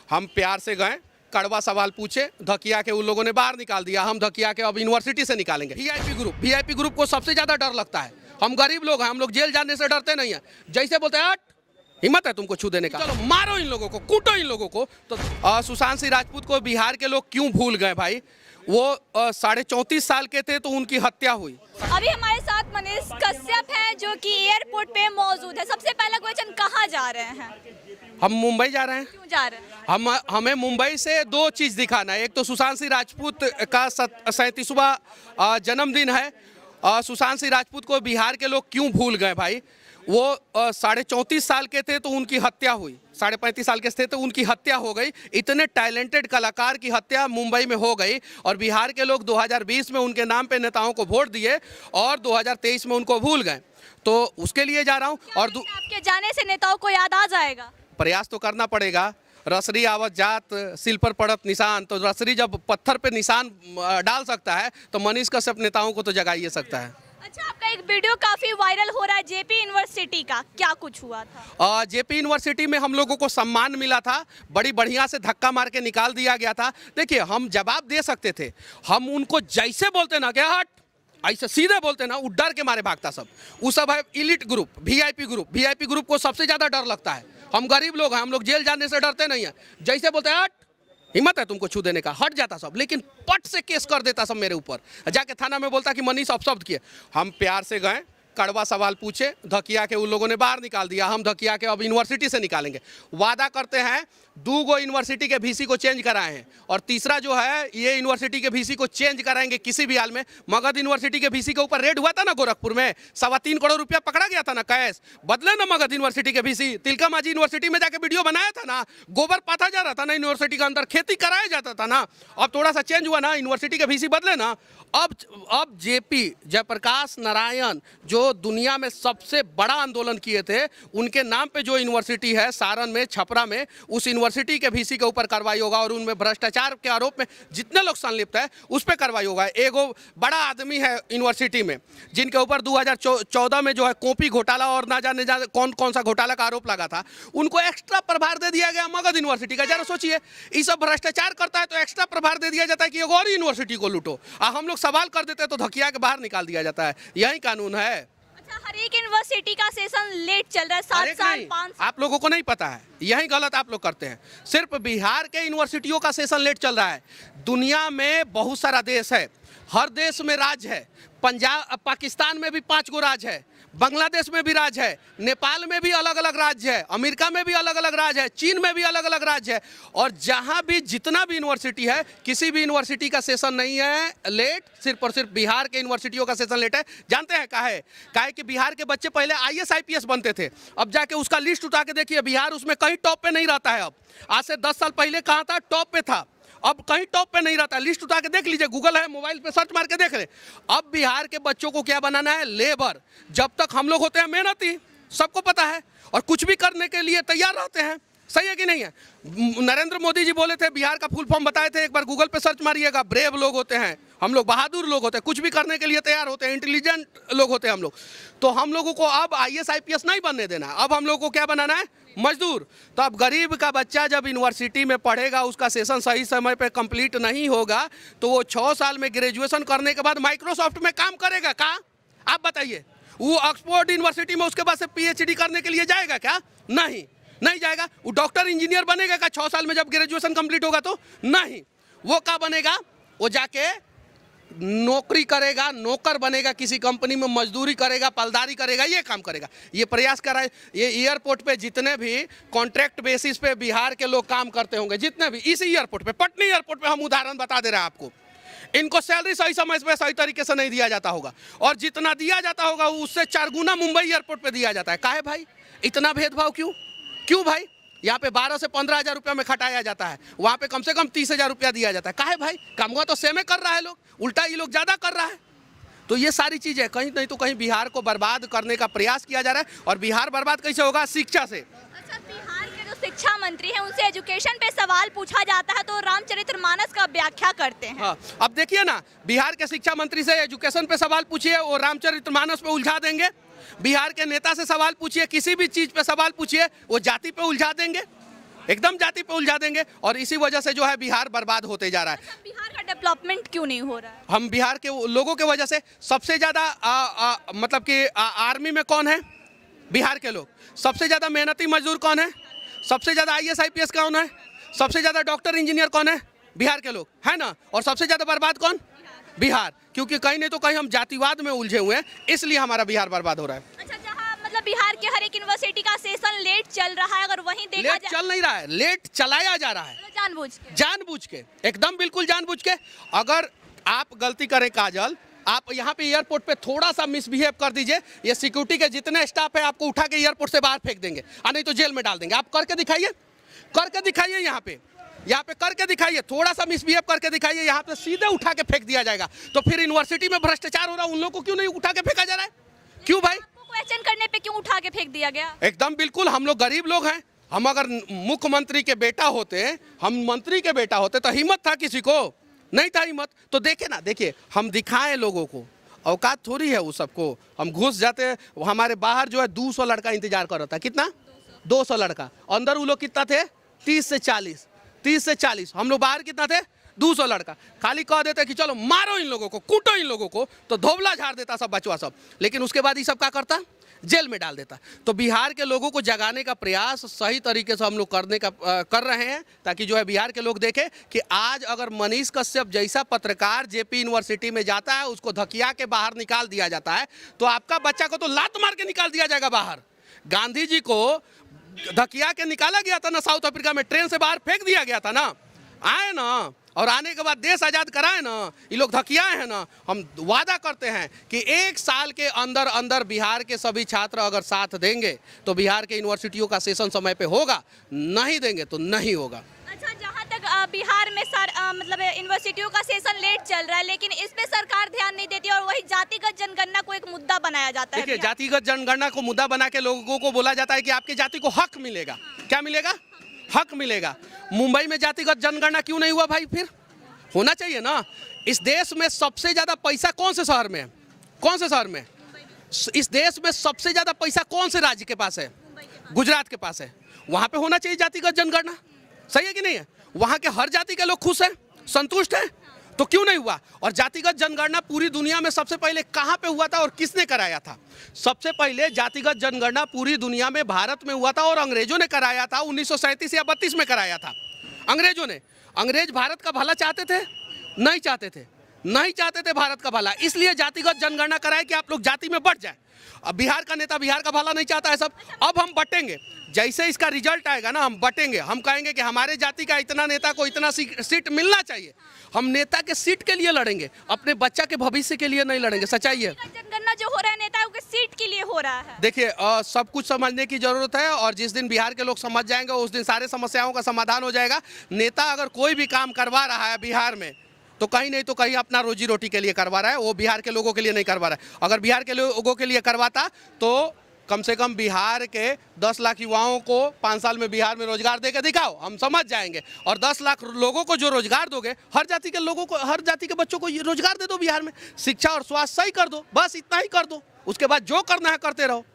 हम प्यार से गए, कड़वा सवाल पूछे, धकिया के उन लोगों ने बाहर निकाल दिया। हम धकिया के अब यूनिवर्सिटी से निकालेंगे। वीआईपी ग्रुप को सबसे ज्यादा डर लगता है। हम गरीब लोग हैं, हम लोग जेल जाने से डरते नहीं है। जैसे बोलते हैं हट, हिम्मत है तुमको छू देने का, चलो मारो इन लोगों को, कूटो इन लोगों को। तो सुशांत सिंह राजपूत को बिहार के लोग क्यों भूल गए भाई? वो 34.5 साल के थे तो उनकी हत्या हुई। अभी हमारे साथ मनीष कश्यप है जो कि एयरपोर्ट पे मौजूद है। सबसे पहला क्वेश्चन, कहाँ जा रहे हैं? हम मुंबई जा रहे हैं। क्यों जा रहे हैं? हमें मुंबई से दो चीज दिखाना है। एक तो सुशांत सिंह राजपूत का 37वां जन्मदिन है। सुशांत सिंह राजपूत को बिहार के लोग क्यों भूल गए भाई? वो 34.5 साल के थे तो उनकी हत्या हुई, 35.5 साल के थे तो उनकी हत्या हो गई। इतने टैलेंटेड कलाकार की हत्या मुंबई में हो गई और बिहार के लोग 2020 में उनके नाम पे नेताओं को वोट दिए और 2023 में उनको भूल गए। तो उसके लिए जा रहा हूँ। और आपके जाने से नेताओं को याद आ जाएगा? प्रयास तो करना पड़ेगा। रसरी आवत जात सिल पर पड़त निशान, तो रसरी जब पत्थर पे निशान डाल सकता है तो मनीष कश्यप नेताओं को तो जगा ही सकता है। अच्छा, आपका एक वीडियो काफी वायरल हो रहा है जेपी यूनिवर्सिटी का, क्या कुछ हुआ था? जेपी यूनिवर्सिटी में हम लोगों को सम्मान मिला था, बड़ी बढ़िया से धक्का मार के निकाल दिया गया था। देखिए, हम जवाब दे सकते थे, हम उनको जैसे बोलते ना क्या हट, ऐसे सीधे बोलते ना, वो डर के मारे भागता सब। वो सब है इलिट ग्रुप, वीआईपी ग्रुप को सबसे ज्यादा डर लगता है। हम गरीब लोग हैं, हम लोग जेल जाने से डरते नहीं है। जैसे बोलते हैं हट, हिम्मत है तुमको छू देने का, हट जाता सब। लेकिन पट से केस कर देता सब मेरे ऊपर, जाके थाना में बोलता कि मनीष अपशब्द किए। हम प्यार से गए, कड़वा सवाल पूछे, धकिया के उन लोगों ने बाहर निकाल दिया। हम धकिया के अब यूनिवर्सिटी से निकालेंगे। वादा करते हैं, 2 यूनिवर्सिटी के वीसी को चेंज कराए हैं और तीसरा जो है ये यूनिवर्सिटी के वीसी को चेंज कराएंगे किसी भी हाल में। मगध यूनिवर्सिटी के वीसी के ऊपर रेड हुआ था ना गोरखपुर में, 3.25 करोड़ रुपया पकड़ा गया था ना कैश, बदले ना मगध यूनिवर्सिटी के वीसी। तिलका मांझी यूनिवर्सिटी में जाके वीडियो बनाया था ना, गोबर पाथा जा रहा था ना यूनिवर्सिटी के अंदर, खेती कराया जाता था ना। अब थोड़ा सा चेंज हुआ ना, यूनिवर्सिटी के वीसी बदले ना। अब जेपी जयप्रकाश नारायण जो दुनिया में सबसे बड़ा आंदोलन किए थे, उनके नाम पे जो यूनिवर्सिटी है सारण में, छपरा में, उस यूनिवर्सिटी के वीसी के ऊपर कार्रवाई होगा और उनमें भ्रष्टाचार के आरोप में जितने लोग संलिप्त है उस पर कार्रवाई होगा। एगो बड़ा आदमी है यूनिवर्सिटी में जिनके ऊपर 2014 में जो है कॉपी घोटाला और ना जाने कौन कौन सा घोटाला का आरोप लगा था, उनको एक्स्ट्रा प्रभार दे दिया गया मगध यूनिवर्सिटी का। जरा सोचिए, ये सब भ्रष्टाचार करता है तो एक्स्ट्रा प्रभार दे दिया जाता है कि एक और यूनिवर्सिटी को लूटो। हम लोग सवाल कर देते हैं तो धकिया के बाहर निकाल दिया जाता है। यही कानून है। अच्छा, हर एक यूनिवर्सिटी का सेशन लेट चल रहा है, 7 साल 5 साल। आप लोगों को नहीं पता है, यही गलत आप लोग करते हैं। सिर्फ बिहार के यूनिवर्सिटियों का सेशन लेट चल रहा है। दुनिया में बहुत सारा देश है, हर देश में राज है। पाकिस्तान में भी 5 गो राज है, बांग्लादेश में भी राज है, नेपाल में भी अलग अलग राज्य है, अमेरिका में भी अलग अलग राज है, चीन में भी अलग अलग राज्य है। और जहां भी जितना भी यूनिवर्सिटी है, किसी भी यूनिवर्सिटी का सेशन नहीं है लेट, सिर्फ और सिर्फ बिहार के यूनिवर्सिटियों का सेशन लेट है। जानते हैं काहे? काहे कि बिहार के बच्चे पहले IAS IPS बनते थे, अब जाके उसका लिस्ट उठा के देखिए, बिहार उसमें कहीं टॉप पे नहीं रहता है। अब आज से 10 साल पहले कहाँ था? टॉप पे था, अब कहीं टॉप पे नहीं रहता। लिस्ट उठा के देख लीजिए, गूगल है, मोबाइल पे सर्च मार के देख ले। अब बिहार के बच्चों को क्या बनाना है? लेबर। जब तक हम लोग होते हैं मेहनती, सबको पता है, और कुछ भी करने के लिए तैयार रहते हैं। सही है कि नहीं है? नरेंद्र मोदी जी बोले थे, बिहार का फुल फॉर्म बताए थे, एक बार गूगल पे सर्च मारिएगा। ब्रेव लोग होते हैं हम लोग, बहादुर लोग होते हैं, कुछ भी करने के लिए तैयार होते हैं, इंटेलिजेंट लोग होते हैं हम लोग। तो हम लोगों को अब IAS IPS नहीं बनने देना, अब हम लोगों को क्या बनाना है? मजदूर। तो अब गरीब का बच्चा जब यूनिवर्सिटी में पढ़ेगा, उसका सेशन सही समय पे कंप्लीट नहीं होगा, तो वो 6 साल में ग्रेजुएशन करने के बाद माइक्रोसॉफ्ट में काम करेगा क्या? आप बताइए। वो ऑक्सफोर्ड यूनिवर्सिटी में उसके बाद से PhD करने के लिए जाएगा क्या? नहीं जाएगा। वो डॉक्टर इंजीनियर बनेगा क्या 6 साल में जब ग्रेजुएशन कंप्लीट होगा? तो नहीं। वो क्या बनेगा? वो जाके नौकरी करेगा, नौकर बनेगा, किसी कंपनी में मजदूरी करेगा, पलदारी करेगा, ये काम करेगा। ये प्रयास कर रहा है। ये एयरपोर्ट पे जितने भी कॉन्ट्रैक्ट बेसिस पे बिहार के लोग काम करते होंगे, जितने भी, इस एयरपोर्ट पे, पटना एयरपोर्ट पे, हम उदाहरण बता दे रहे हैं आपको, इनको सैलरी सही समय पे सही तरीके से नहीं दिया जाता होगा, और जितना दिया जाता होगा उससे 4 गुना मुंबई एयरपोर्ट पे दिया जाता है। काहे भाई इतना भेदभाव? क्यों भाई? यहाँ पे 12 से 15 हज़ार रुपया में खटाया जाता है, वहाँ पे कम से कम 30 हज़ार रुपया दिया जाता है। काहे भाई? कामगा तो सेम कर रहा है लोग, उल्टा ये लोग ज़्यादा कर रहा है। तो ये सारी चीज़ें कहीं नहीं तो कहीं बिहार को बर्बाद करने का प्रयास किया जा रहा है। और बिहार बर्बाद कैसे होगा? शिक्षा से। अच्छा, बिहार के जो शिक्षा मंत्री हैं उनसे एजुकेशन पे सवाल पूछा जाता है तो रामचरितमानस का व्याख्या करते हैं। हाँ, अब देखिए ना, बिहार के शिक्षा मंत्री से एजुकेशन पे सवाल पूछिए, वो रामचरितमानस पे उलझा देंगे। बिहार के नेता से सवाल पूछिए, किसी भी चीज़ पे सवाल पूछिए, वो जाति पे उलझा देंगे। एकदम जाति पे उलझा देंगे और इसी वजह से जो है बिहार बर्बाद होते जा रहा है। अच्छा, बिहार का डेवलपमेंट क्यों नहीं हो रहा है? हम बिहार के लोगों के वजह से सबसे ज़्यादा मतलब कि आर्मी में कौन है? बिहार के लोग। सबसे ज़्यादा मेहनती मजदूर कौन है? सबसे ज़्यादा IAS IPS कौन है? सबसे ज़्यादा डॉक्टर इंजीनियर कौन है? बिहार के लोग, है ना। और सबसे ज़्यादा बर्बाद कौन? बिहार। क्योंकि कहीं नहीं तो कहीं हम जातिवाद में उलझे हुए हैं, इसलिए हमारा बिहार बर्बाद हो रहा है। अच्छा, जहाँ मतलब बिहार के हर एक यूनिवर्सिटी का सेशन लेट चल रहा है, अगर वहीं देखा लेट चल नहीं रहा है, लेट चलाया जा रहा है जानबूझ के, एकदम बिल्कुल जानबूझ के। अगर आप गलती करें काजल, आप यहाँ पे एयरपोर्ट पे थोड़ा सा मिसबिहेव कर दीजिए, ये सिक्योरिटी के जितने स्टाफ है आपको उठा के एयरपोर्ट से बाहर फेंक देंगे, और नहीं तो जेल में डाल देंगे। आप करके दिखाइए, यहाँ पे करके दिखाइए, थोड़ा सा मिसबिहेव करके दिखाइए, यहाँ पे सीधे उठा के फेंक दिया जाएगा। तो फिर यूनिवर्सिटी में भ्रष्टाचार हो रहा है, उन लोगों को क्यों नहीं उठा के फेंका जा रहा है? क्यों भाई? क्वेश्चन करने पे क्यों उठा के फेंक दिया गया? एकदम बिल्कुल, हम लोग गरीब लोग हैं। हम अगर मुख्यमंत्री के बेटा होते, हम मंत्री के बेटा होते तो हिम्मत था किसी को? नहीं था हिम्मत। तो देखे ना, देखिए हम दिखाएं लोगों को, औकात थोड़ी है वो सबको। हम घुस जाते, हमारे बाहर जो है 200 लड़का इंतजार कर रहा था। कितना? 200 लड़का। अंदर वो लोग कितना थे? 30 से 40। हम लोग बाहर कितना थे? 200 लड़का। खाली कह देते कि चलो मारो इन लोगों को, कूटो इन लोगों को, तो धोबला झाड़ देता सब बचवा सब। लेकिन उसके बाद ये सब क्या करता? जेल में डाल देता। तो बिहार के लोगों को जगाने का प्रयास सही तरीके से हम लोग कर रहे हैं, ताकि जो है बिहार के लोग देखें कि आज अगर मनीष कश्यप जैसा पत्रकार JP यूनिवर्सिटी में जाता है, उसको धकिया के बाहर निकाल दिया जाता है, तो आपका बच्चा को तो लात मार के निकाल दिया जाएगा बाहर। गांधी जी को धकिया के निकाला गया था ना, साउथ अफ्रीका में ट्रेन से बाहर फेंक दिया गया था ना। आए ना, और आने के बाद देश आज़ाद कराए ना, ये लोग धकियाए हैं ना। हम वादा करते हैं कि 1 साल के अंदर अंदर बिहार के सभी छात्र अगर साथ देंगे तो बिहार के यूनिवर्सिटियों का सेशन समय पे होगा, नहीं देंगे तो नहीं होगा। अच्छा, जहाँ तक बिहार में मतलब यूनिवर्सिटियों का सेशन लेट चल रहा है, लेकिन इस पे सरकार ध्यान नहीं देती और वही जातिगत जनगणना को एक मुद्दा बनाया जाता है। देखिए, जातिगत जनगणना को मुद्दा बना के लोगों को बोला जाता है कि आपकी जाति को हक मिलेगा। क्या मिलेगा? हक मिलेगा। मुंबई में जातिगत जनगणना क्यों नहीं हुआ भाई? फिर होना चाहिए ना। इस देश में सबसे ज्यादा पैसा कौन से शहर में है? कौन से शहर में? इस देश में सबसे ज्यादा पैसा कौन से राज्य के पास है? गुजरात के पास है। वहां पे होना चाहिए जातिगत जनगणना। सही है कि नहीं है? वहां के हर जाति के लोग खुश हैं, संतुष्ट हैं, तो क्यों नहीं हुआ? और जातिगत जनगणना पूरी दुनिया में सबसे पहले कहां पे हुआ था और किसने कराया था? सबसे पहले जातिगत जनगणना पूरी दुनिया में भारत में हुआ था और अंग्रेजों ने कराया था। 1937 या 32 में कराया था अंग्रेजों ने। अंग्रेज भारत का भला चाहते थे? नहीं चाहते थे भारत का भला, इसलिए जातिगत जनगणना कराए कि आप लोग जाति में बढ़ जाए। अब बिहार का नेता बिहार का भला नहीं चाहता है सब। अब हम बटेंगे, जैसे इसका रिजल्ट आएगा ना, हम बटेंगे। हम कहेंगे कि हमारे जाति का इतना नेता को इतना सीट मिलना चाहिए। हम नेता के सीट के लिए लड़ेंगे, अपने बच्चा के भविष्य के लिए नहीं लड़ेंगे। सच्चाई है। जनगणना जो हो रहा है नेताओं के सीट के लिए हो रहा है। देखिए, सब कुछ समझने की जरूरत है, और जिस दिन बिहार के लोग समझ जाएंगे उस दिन सारे समस्याओं का समाधान हो जाएगा। नेता अगर कोई भी काम करवा रहा है बिहार में, तो कहीं नहीं तो कहीं अपना रोजी रोटी के लिए करवा रहा है, वो बिहार के लोगों के लिए नहीं करवा रहा है। अगर बिहार के लोगों के लिए करवाता तो कम से कम बिहार के 10 लाख युवाओं को 5 साल में बिहार में रोजगार देकर दिखाओ, हम समझ जाएंगे। और 10 लाख लोगों को जो रोजगार दोगे, हर जाति के लोगों को, हर जाति के बच्चों को रोजगार दे दो बिहार में। शिक्षा और स्वास्थ्य सही कर दो, बस इतना ही कर दो। उसके बाद जो करना है करते रहो।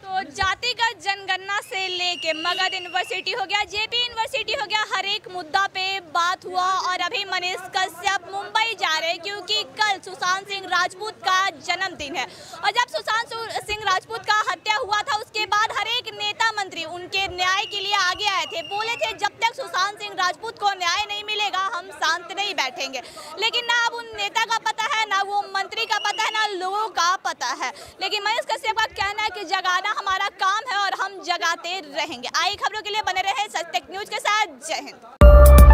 तो जातिगत जनगणना से लेके मगध यूनिवर्सिटी हो गया, JP यूनिवर्सिटी हो गया, हर एक मुद्दा पे बात हुआ। और अभी मनीष कश्यप मुंबई जा रहे हैं क्योंकि कल सुशांत सिंह राजपूत का जन्मदिन है। और जब सुशांत सिंह राजपूत का हत्या हुआ था, उसके बाद हर एक नेता मंत्री उनके न्याय के लिए आगे आए थे। बोले थे जब तक सुशांत सिंह राजपूत को न्याय नहीं मिलेगा हम शांत नहीं बैठेंगे। लेकिन ना अब उन नेता का पता है, ना वो मंत्री का पता है, ना लोगों का पता है। लेकिन मनीष कश्यप का कहना है कि जगाना हमारा काम है और हम जगाते रहेंगे। आई खबरों के लिए बने रहे सच टेक न्यूज के साथ। जय हिंद।